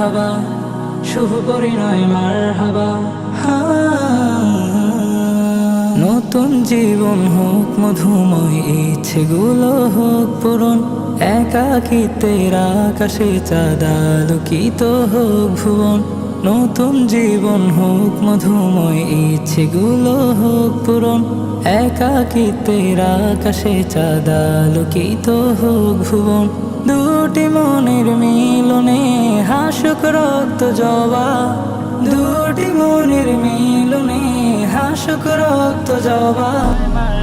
মারহাবা, শুভ পরিণয় মারহাবা। নতুন জীবন হোক মধুময়, ইচ্ছেগুলো হোক পূরণ, একাকিত্বের আকাশে চাঁদ আলোকিত হোক ভুবন। নতুন জীবন হোক মধুময়, ইচ্ছেগুলো হোক পূরণ, একাকিত্বের আকাশে চাঁদ আলোকিত হোক ভুবন। দুটি মনের মিলনে হাসুক রক্ত জবা, দুটি মনের মিলনে হাসুক রক্ত জবা।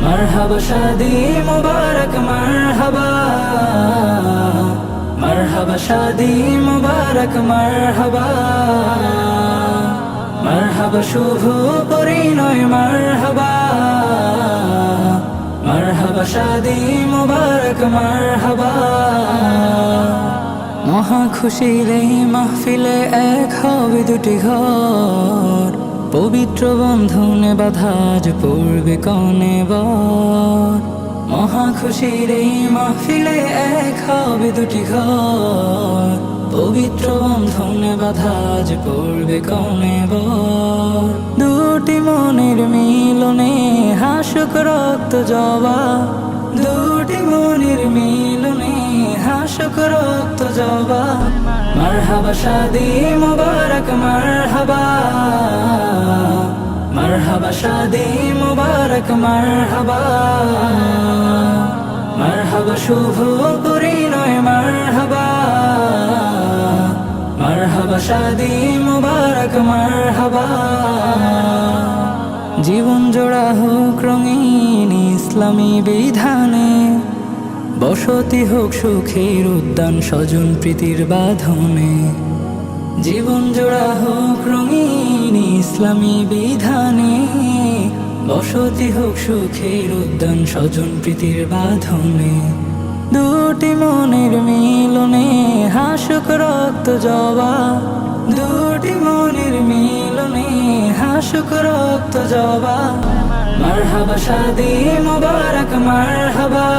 মারহাবা শাদি মুবারক মারহাবা, মারহাবা শাদি মুবারক মারহাবা। মারহাবা শুভ পরিণয় মারহাবা, মারহাবা শাদি মুবারক মারহাবা। মহা খুশির এই মাহফিলে এক হবে দুটি ঘর, পবিত্র বন্ধনে বাঁধা আজ পড়বে কনে বর। মহা খুশির এই মাহফিলে এক হবে দুটি ঘর, পবিত্র বন্ধনে বাঁধা আজ পড়বে কনে বর। দুটি মনের মিলনে হাসুক রক্ত জবা, দুটি মনের মিলনে হাসুক রক্ত জবা। মারহাবা শাদি মুবারক মারহাবা, মারহাবা শাদি মুবারক মারহাবা। মারহাবা শুভ পরিণয় মারহাবা, মারহাবা শাদি মুবারক মারহাবা। জীবন জোড়া হোক রঙিন ইসলামী বিধানে, বসতি হোক সুখের উদ্যান স্বজন প্রীতির বাঁধনে। জীবন জোড়া হোক রঙিন ইসলামী বিধানে, বসতি হোক সুখের উদ্যান স্বজন প্রীতির বাঁধনে। দুটি মনের মিলনে হাসুক রক্ত জবা, দুটি মনের মিলনে হাসুক রক্ত জবা। মারহাবা শাদি মুবারক মারহাবা,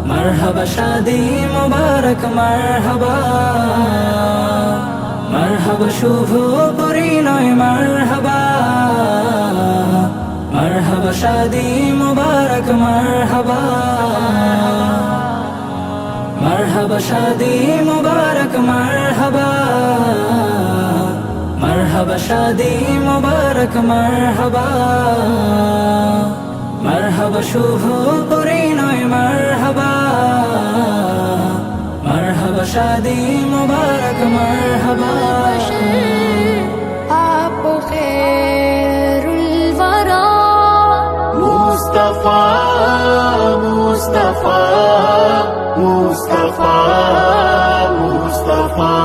মারহাবা শাদি মুবারক মারহাবা। মারহাবা শুভ পরিণয় মারহাবা, মারহাবা শাদি মুবারক মারহাবা। মারহাবা শাদি মুবারক মারহাবা, মারহাবা শাদি মুবারক মারহাবা। মারহাবা শুভ পরিণয় মারহাবা, মারহাবা শাদি মুবারক মারহাবা। आप खैरुल वरा मुस्तफा मुस्तफा मुस्तफा मुस्तफा।